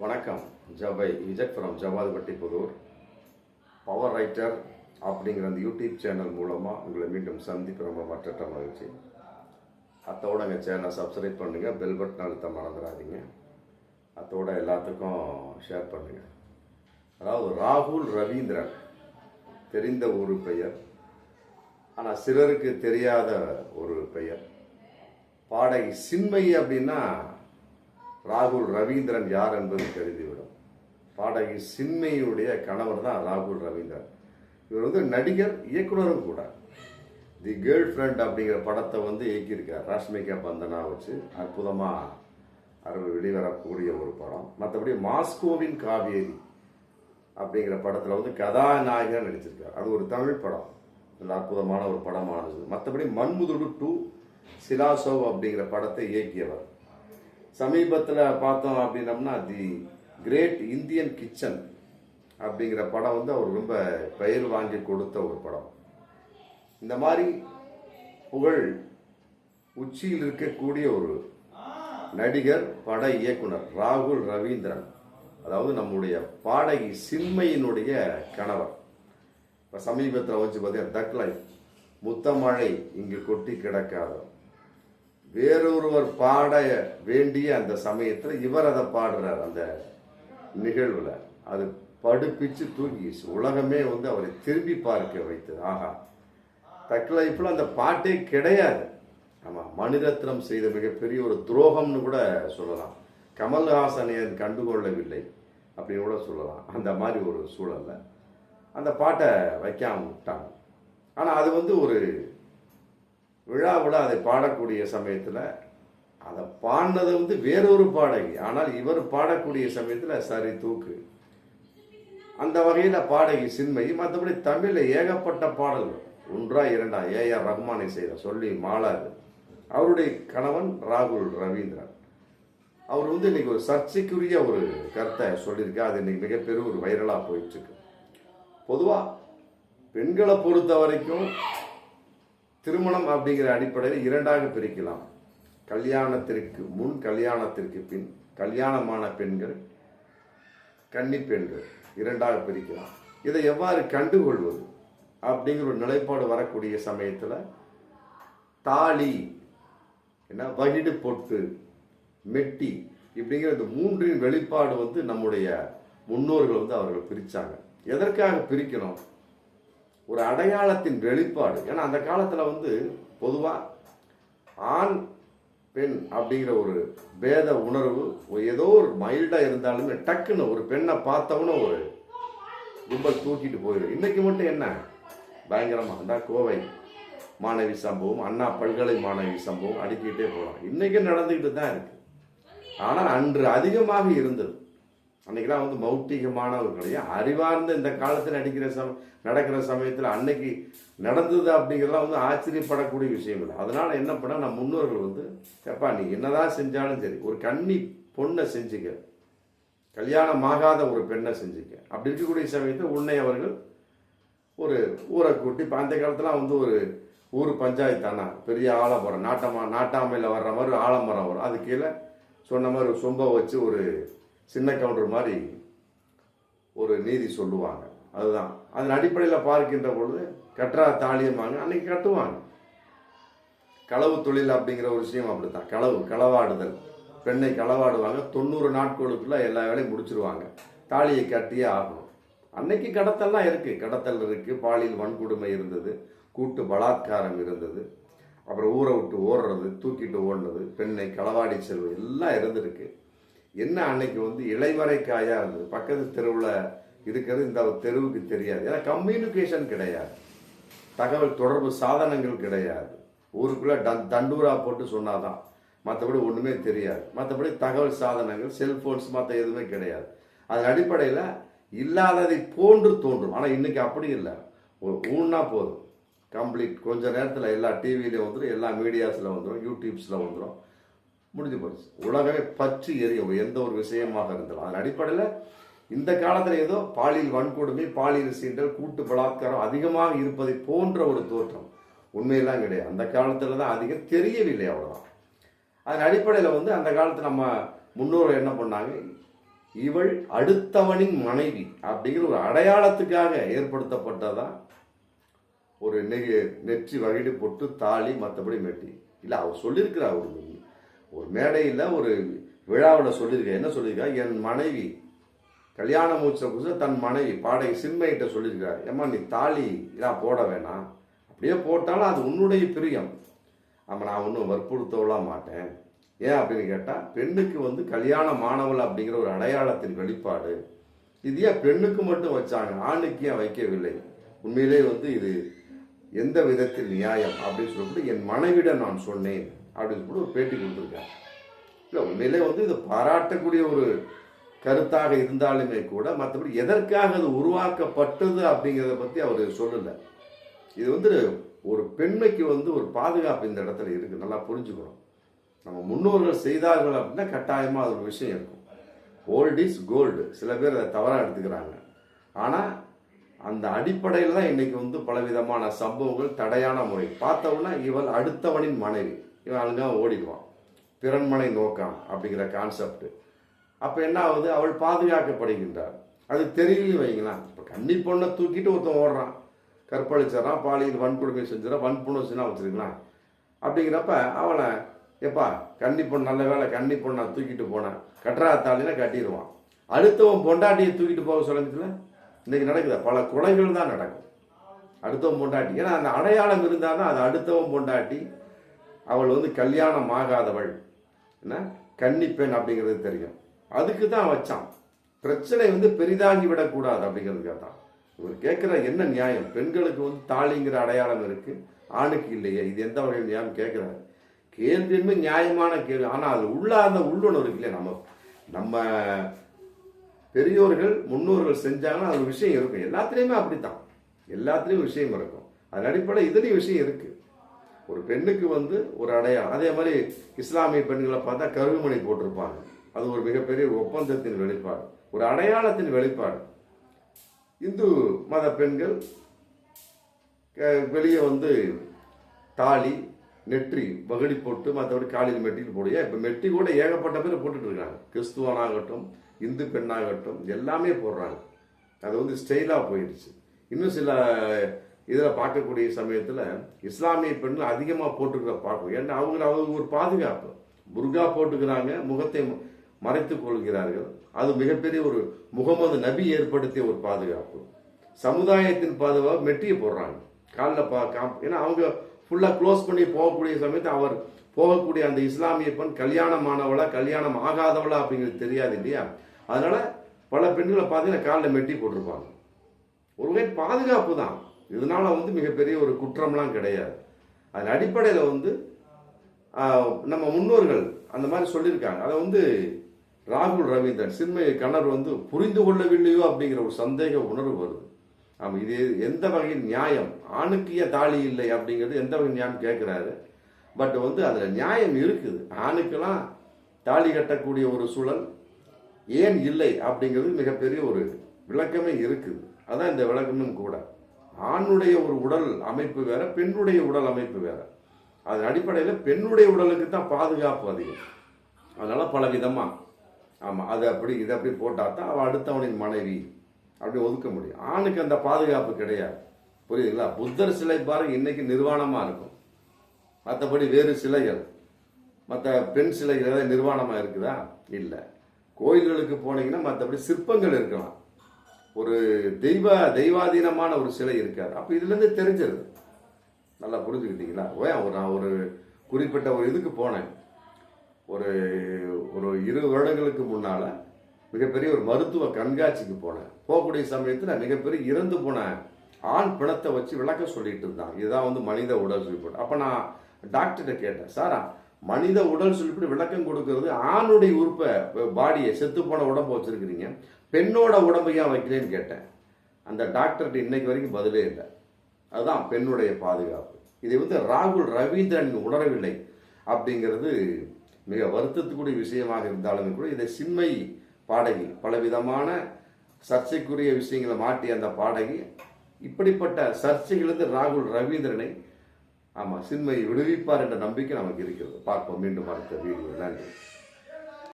வணக்கம். ஜவை இஜட் ஃப்ரம் ஜவாதுபட்டி புதூர். பவர் ரைட்டர் அப்படிங்கிற அந்த யூடியூப் சேனல் மூலமாக உங்களை மீண்டும் சந்திப்பு ரொம்ப மற்ற மகிழ்ச்சி. அத்தோட எங்கள் சேனலை சப்ஸ்கிரைப் பண்ணுங்கள், பெல் பட்டன் அழுத்த மறந்துடாதீங்க. அத்தோட எல்லாத்துக்கும் ஷேர் பண்ணுங்கள். அதாவது ராகுல் ரவீந்திரன் தெரிந்த ஒரு பெயர், ஆனால் சிலருக்கு தெரியாத ஒரு பெயர். பாடகி சின்மயி அப்படின்னா ராகுல் ரவீந்திரன் யார் என்பது தெரிந்துவிடும். பாடகி சின்மயியுடைய கணவர் தான் ராகுல் ரவீந்திரன். இவர் நடிகர், இயக்குனரும் கூட. தி கேர்ள் ஃப்ரெண்ட் அப்படிங்கிற படத்தை இயக்கியிருக்கார். ராஷ்மிகா பந்தனா வச்சு அற்புதமாக வெளிவரக்கூடிய ஒரு படம். மற்றபடி மாஸ்கோவின் காவேரி அப்படிங்கிற படத்தில் கதாநாயகன் நடிச்சிருக்கார். அது ஒரு தமிழ் படம், நல்ல அற்புதமான ஒரு படமானது. மற்றபடி மன்முதுடு 2 சிலாசோவ் அப்படிங்கிற படத்தை இயக்கியவர். சமீபத்தில் பார்த்தோம் அப்படின்னம்னா தி கிரேட் இந்தியன் கிச்சன் அப்படிங்கிற படம் அவர் ரொம்ப பெயர் வாங்கி கொடுத்த ஒரு படம். இந்த மாதிரி புகழ் உச்சியில் இருக்கக்கூடிய ஒரு நடிகர், பட இயக்குனர் ராகுல் ரவீந்திரன், அதாவது நம்முடைய பாடகி சின்மயினுடைய கணவர். இப்போ சமீபத்தில் பார்த்தீங்கன்னா தக் லைஃப், முத்தமழை இங்கு கொட்டி கிடக்காத, வேறொருவர் பாட வேண்டிய அந்த சமயத்தில் இவர் அதை பாடுறார். அந்த நிகழ்வில் அது படுப்பிச்சு தூக்கி உலகமே அவரை திரும்பி பார்க்க வைத்தது. ஆஹா, தக் லைஃப்ல அந்த பாட்டே கிடையாது. ஆமாம், மணிரத்னம் செய்த மிகப்பெரிய ஒரு துரோகம்னு கூட சொல்லலாம். கமல்ஹாசனை கண்டுகொள்ளவில்லை அப்படின்னு கூட சொல்லலாம். அந்த மாதிரி ஒரு சூழல்ல அந்த பாட்டை வைக்காம விட்டாங்க. ஆனால் அது ஒரு விழாவில் அதை பாடக்கூடிய சமயத்தில் அதை பாடினது வேறொரு பாடகி. ஆனால் இவர் பாடக்கூடிய சமயத்தில் சரி தூக்கு. அந்த வகையில் பாடகி சின்மயி. மற்றபடி தமிழில் ஏகப்பட்ட பாடல்கள், 1 2 ஏஆர் ரஹ்மானை செய்த சொல்லி மாளாது. அவருடைய கணவன் ராகுல் ரவீந்திரன். அவர் இன்னைக்கு ஒரு சர்ச்சைக்குரிய ஒரு கருத்தை சொல்லியிருக்கா. அது இன்னைக்கு மிகப்பெரிய ஒரு வைரலாக போயிட்டு இருக்கு. பொதுவாக பெண்களை பொறுத்த வரைக்கும் திருமணம் அப்படிங்கிற அடிப்படையில் 2ஆக பிரிக்கலாம். கல்யாணத்திற்கு முன், கல்யாணத்திற்கு பின். கல்யாணமான பெண்கள், கன்னி பெண்கள் 2ஆக பிரிக்கலாம். இதை எவ்வாறு கண்டுகொள்வது அப்படிங்கிற ஒரு நிலைப்பாடு வரக்கூடிய சமயத்தில் தாலி, வகிடு பொட்டு, மெட்டி இப்படிங்கிற இந்த 3 வெளிப்பாடு நம்முடைய முன்னோர்கள் அவர்கள் பிரிச்சாங்க. எதற்காக பிரிக்கணும்? ஒரு அடையாளத்தின் வெளிப்பாடு. ஏன்னா அந்த காலத்தில் பொதுவாக ஆண் பெண் அப்படிங்கிற ஒரு பேத உணர்வு ஏதோ ஒரு மைல்டாக இருந்தாலுமே டக்குன்னு ஒரு பெண்ணை பார்த்தவன ஒரு கும்பல் தூக்கிட்டு போயிடும். இன்னைக்கு மட்டும் என்ன பயங்கரமாக அந்த கோவை மாணவி சம்பவம், அண்ணா பல்கலை மாணவி சம்பவம் அடிக்கிட்டே போகலாம். இன்னைக்கு நடந்துக்கிட்டு தான் இருக்கு. ஆனால் அன்று அதிகமாக இருந்தது. அன்னைக்கெல்லாம் மௌட்டிகமானவர்கள், அறிவார்ந்த இந்த காலத்தில் நடக்கிற சமயத்தில் அன்னைக்கு நடந்தது அப்படிங்கிறதுலாம் ஆச்சரியப்படக்கூடிய விஷயம் இல்லை. அதனால என்ன பண்ண, நம்ம முன்னோர்கள் எப்பா நீ என்னதான் செஞ்சாலும் சரி, ஒரு கன்னி பொண்ணை செஞ்சுக்க, கல்யாணம் ஆகாத ஒரு பெண்ணை செஞ்சுக்க. அப்படி இருக்கக்கூடிய சமயத்தில் உன்னை அவர்கள் ஒரு ஊரை கூட்டி, இப்போ அந்த காலத்தில் ஒரு ஊர் பஞ்சாயத்தானா பெரிய ஆலமரம், நாட்டாமையில் வர்ற மாதிரி ஆலமரம் வரும். அது கீழே சொன்ன மாதிரி ஒரு சொம்பை வச்சு ஒரு சின்ன கவுண்டர் மாதிரி ஒரு நீதி சொல்லுவாங்க. அதுதான் அதன் அடிப்படையில் பார்க்கின்ற பொழுது கற்றா தாலியமாங்க அன்னைக்கு கட்டுவாங்க. களவு தொழில் அப்படிங்கிற ஒரு விஷயம் அப்படித்தான். களவாடுதல், பெண்ணை களவாடுவாங்க. 90 நாட்களுக்குள்ள எல்லா வேலையும் முடிச்சிருவாங்க. தாலியை கட்டியே ஆகணும். அன்னைக்கு கடத்தல்லாம் இருக்கு, கடத்தல் இருக்கு, பாலியல் வன்கொடுமை இருந்தது, கூட்டு பலாத்காரம் இருந்தது, அப்புறம் ஊரை விட்டு ஓடுறது, தூக்கிட்டு ஓடுறது, பெண்ணை களவாடி செல்வது எல்லாம் இருந்திருக்கு. என்ன அன்னைக்கு இளைமறை காயா இருந்தது. பக்கத்து தெருவில் இருக்கிறது இந்த தெருவுக்கு தெரியாது. ஏன்னா கம்யூனிகேஷன் கிடையாது, தகவல் தொடர்பு சாதனங்கள் கிடையாது. ஊருக்குள்ள தண்டூரா போட்டு சொன்னாதான், மற்றபடி ஒன்றுமே தெரியாது. மற்றபடி தகவல் சாதனங்கள், செல்போன்ஸ் மற்ற எதுவுமே கிடையாது. அதன் அடிப்படையில் இல்லாததை போன்று தோன்றும். ஆனால் இன்னைக்கு அப்படி இல்லை. ஊன்னா போதும், கம்ப்ளீட் கொஞ்ச நேரத்தில் எல்லா டிவிலையும் வந்துடும், எல்லா மீடியாஸில் வந்துடும், யூடியூப்ஸில் வந்துடும், முடிஞ்சு போச்சு. உலகமே பற்றி எரியும் எந்த ஒரு விஷயமாக இருந்தாலும். அதன் அடிப்படையில் இந்த காலத்தில் ஏதோ பாலியல் வன்கொடுமை, பாலியல் சீண்டல், கூட்டு பலாத்காரம் அதிகமாக இருப்பதை போன்ற ஒரு தோற்றம். உண்மையெல்லாம் கிடையாது. அந்த காலத்தில் தான் அதிகம் தெரியவில்லை, அவ்வளோதான். அதன் அடிப்படையில் அந்த காலத்தில் நம்ம முன்னோர்கள் என்ன பண்ணாங்க, இவள் அடுத்தவனின் மனைவி அப்படிங்கிற ஒரு அடையாளத்துக்காக ஏற்படுத்தப்பட்டதான் ஒரு நெற்றி வகிடு பொட்டு தாலி மற்றபடி மெட்டி இல்லை. அவர் சொல்லியிருக்கிறா ஒரு மேடையில் ஒரு விழாவில் சொல்லியிருக்கா. என்ன சொல்லியிருக்கா? என் மனைவி கல்யாணம் முடிச்ச புதுசு தன் மனைவி பாடகி சின்மையிட்ட சொல்லியிருக்காரு, ஏம்மா நீ தாலி இதெல்லாம் போட வேணாம், அப்படியே போட்டாலும் அது உன்னுடைய பிரியம், ஆமாம் நான் ஒன்றும் வற்புறுத்தவலாம் மாட்டேன். ஏன் அப்படின்னு கேட்டால், பெண்ணுக்கு கல்யாணம் ஆனவள் அப்படிங்கிற ஒரு அடையாளத்தின் வெளிப்பாடு. இது ஏன் பெண்ணுக்கு மட்டும் வச்சாங்க, ஆணுக்கு ஏன் வைக்கவில்லை? உண்மையிலே இது எந்த விதத்தில் நியாயம் அப்படின்னு சொல்லிட்டு என் மனைவிடம் நான் சொன்னேன் அப்படின்னு சொல்லிட்டு ஒரு பேட்டி கொடுத்துருக்கேன். இல்லை உண்மையிலே இது பாராட்டக்கூடிய ஒரு கருத்தாக இருந்தாலுமே கூட மற்றபடி எதற்காக அது உருவாக்கப்பட்டது அப்படிங்கிறத பற்றி அவர் சொல்லலை. இது ஒரு பெண்மைக்கு ஒரு பாதுகாப்பு இந்த இடத்துல இருக்குது, நல்லா புரிஞ்சுக்கணும். நம்ம முன்னோர்கள் செய்தார்கள் அப்படின்னா கட்டாயமாக அது ஒரு விஷயம் இருக்கும். ஓல்ட் இஸ் கோல்டு, சில பேர் அதை தவறாக எடுத்துக்கிறாங்க. ஆனால் அந்த அடிப்படையில் தான் இன்னைக்கு பலவிதமான சம்பவங்கள் தடையான முறை பார்த்தோம்னா, இவள் அடுத்தவனின் மனைவி, இவன் அழுங்கா ஓடிடுவான், பிறன்மனை நோக்கான் அப்படிங்கிற கான்செப்ட். அப்போ என்ன ஆகுது? அவள் பாதுகாக்கப்படுகின்றார். அது தெரியலையும் வைங்களா. இப்போ கன்னி பொண்ணை தூக்கிட்டு ஒருத்தன் ஓடுறான், கற்பழிச்சிடறான், பாலியல் வன்கொடுமை செஞ்சிடறான், வன்புணர்ச்சினா வச்சிருக்கலாம். அப்படிங்கிறப்ப அவனை எப்பா கன்னி பொண்ணு நல்ல வேலை கன்னி பொண்ணை தூக்கிட்டு போனேன், கட்டுறா தாலினா கட்டிடுவான். அடுத்தவன் பொண்டாட்டியை தூக்கிட்டு போக சொல்லுறதுல இன்னைக்கு நடக்குது. பல கொலைகள் தான் நடக்கும் அடுத்தவன் பொண்டாட்டி. ஏன்னா அந்த அடையாளம் இருந்தால் தான் அது அடுத்தவன் பொண்டாட்டி, அவள் கல்யாணம் ஆகாதவள், என்ன கன்னிப்பெண் அப்படிங்கிறது தெரியும். அதுக்கு தான் வச்சான். பிரச்சனை பெரிதாகி விடக்கூடாது அப்படிங்கிறதுக்காக தான் இவர் கேட்குற என்ன நியாயம். பெண்களுக்கு தாலிங்கிற அடையாளம் இருக்கு, ஆணுக்கு இல்லையே, இது எந்த வகையில் நியாயம் கேட்குறாரு. கேள்வியுமே நியாயமான கேள்வி. ஆனால் அது அந்த உள்ளுணர்வு இருக்கு இல்லையா, நம்ம பெரியோர்கள் முன்னோர்கள் செஞ்சாங்கன்னா அது விஷயம் இருக்கும். எல்லாத்துலேயுமே அப்படித்தான், எல்லாத்துலேயும் விஷயம் இருக்கும். அதன் அடிப்படையில் இதுலேயும் விஷயம் இருக்கு. ஒரு பெண்ணுக்கு ஒரு அடையாளம். அதே மாதிரி இஸ்லாமிய பெண்களை பார்த்தா கருகுமணி போட்டிருப்பாங்க, அது ஒரு மிகப்பெரிய ஒப்பந்தத்தின் வெளிப்பாடு, ஒரு அடையாளத்தின் வெளிப்பாடு. இந்து மத பெண்கள் வெளியே தாலி நெற்றி வகடி போட்டு மற்றபடி காலில் மெட்டியில் போடுங்க. இப்போ மெட்டி கூட ஏகப்பட்ட பேர் போட்டுட்டு இருக்காங்க. கிறிஸ்துவனாகட்டும் இந்து பெண்ணாகட்டும் எல்லாமே போடுறாங்க. அது ஸ்டைலாக போயிடுச்சு. இன்னும் சில இதில் பார்க்கக்கூடிய சமயத்தில் இஸ்லாமிய பெண்கள் அதிகமாக போட்டுக்கிற பார்க்கும். ஏன்னா அவங்க ஒரு பாதுகாப்பு, புர்கா போட்டுக்கிறாங்க, முகத்தை மறைத்துக் கொள்கிறார்கள். அது மிகப்பெரிய ஒரு முகமது நபி ஏற்படுத்திய ஒரு பாதுகாப்பு. சமுதாயத்தின் பாதுகாப்பு மெட்டியை போடுறாங்க காலில் ஏன்னா அவங்க ஃபுல்லாக க்ளோஸ் பண்ணி போகக்கூடிய சமயத்தில் அவர் போகக்கூடிய அந்த இஸ்லாமிய பெண் கல்யாணமானவளா கல்யாணம் ஆகாதவளா அப்படிங்கிறது தெரியாது இல்லையா. அதனால பல பெண்களை பார்த்தீங்கன்னா காலில் மெட்டி போட்டிருப்பாங்க. ஒரு வகை பாதுகாப்பு தான். இதனால மிகப்பெரிய ஒரு குற்றம்லாம் கிடையாது. அதன் அடிப்படையில் நம்ம முன்னோர்கள் அந்த மாதிரி சொல்லியிருக்காங்க. அதை ராகுல் ரவீந்திரன் சின்மய கணவர் புரிந்து கொள்ளவில்லையோ அப்படிங்கிற ஒரு சந்தேக உணர்வு வருது. ஆமாம், இது எந்த வகையில் நியாயம், ஆணுக்கு தாலி இல்லை அப்படிங்கிறது எந்த வகை நியாயம் கேட்குறாரு. பட் அதில் நியாயம் இருக்குது. ஆணுக்கெல்லாம் தாலி கட்டக்கூடிய ஒரு சூழல் ஏன் இல்லை அப்படிங்கிறது மிகப்பெரிய ஒரு விளக்கமே இருக்குது. அதான் இந்த விளக்கமும் கூட. ஆணுடைய ஒரு உடல் அமைப்பு வேற, பெண்ணுடைய உடல் அமைப்பு வேற. அதன் அடிப்படையில் பெண்ணுடைய உடலுக்கு தான் பாதுகாப்பு அதிகம். அதனால பல விதமா ஆமாம் அது அப்படி இதை அப்படி போட்டால் தான் அவள் அடுத்தவனின் மனைவி அப்படி ஒதுக்க முடியும். ஆணுக்கு அந்த பாதுகாப்பு கிடையாது. புரியுதுங்களா? புத்தர் சிலை பாருங்க இன்னைக்கு நிர்வாணமாக இருக்கும். மற்றபடி வேறு சிலைகள், மற்ற பெண் சிலைகள் ஏதாவது நிர்வாணமாக இருக்குதா? இல்லை. கோயில்களுக்கு போனீங்கன்னா மற்றபடி சிற்பங்கள் இருக்கலாம், ஒரு தெய்வாதீனமான ஒரு சிலை இருக்காது. அப்போ இதுலேருந்து தெரிஞ்சிருது. நல்லா புரிஞ்சுக்கிட்டீங்களா? நான் ஒரு குறிப்பிட்ட ஒரு இதுக்கு போனேன். ஒரு 20 வருடங்களுக்கு முன்னால் மிகப்பெரிய ஒரு மருத்துவ கண்காட்சிக்கு போனேன். போகக்கூடிய சமயத்தில் மிகப்பெரிய இறந்து போன ஆண் பிணத்தை வச்சு விளக்க சொல்லிட்டு இருந்தாங்க. இதுதான் மனித உடல் சொல்லிப்போட்டு. அப்போ நான் டாக்டர்கிட்ட கேட்டேன், சாரா மனித உடல் சொல்லிட்டு விளக்கம் கொடுக்கறது ஆணுடைய உறுப்பை பாடியை செத்து போன உடம்பை வச்சிருக்கிறீங்க, பெண்ணோட உடம்பையா வைக்கலன்னு கேட்டேன். அந்த டாக்டர்கிட்ட இன்னைக்கு வரைக்கும் பதிலே இல்லை. அதுதான் பெண்ணுடைய பாதுகாப்பு. இதை ராகுல் ரவீந்திரன் உணரவில்லை அப்படிங்கிறது மிக வருத்தத்துக்குரிய விஷயமாக இருந்தாலும் கூட இதை சின்மை பாடகி பலவிதமான சர்ச்சைக்குரிய விஷயங்களை மாட்டி அந்த பாடகி இப்படிப்பட்ட சர்ச்சைகளிலிருந்து ராகுல் ரவீந்திரனை சின்மை விடுவிப்பார் என்ற நம்பிக்கை நமக்கு இருக்கிறது. பார்ப்போம் மீண்டும் அடுத்த வீடியோ. நன்றி.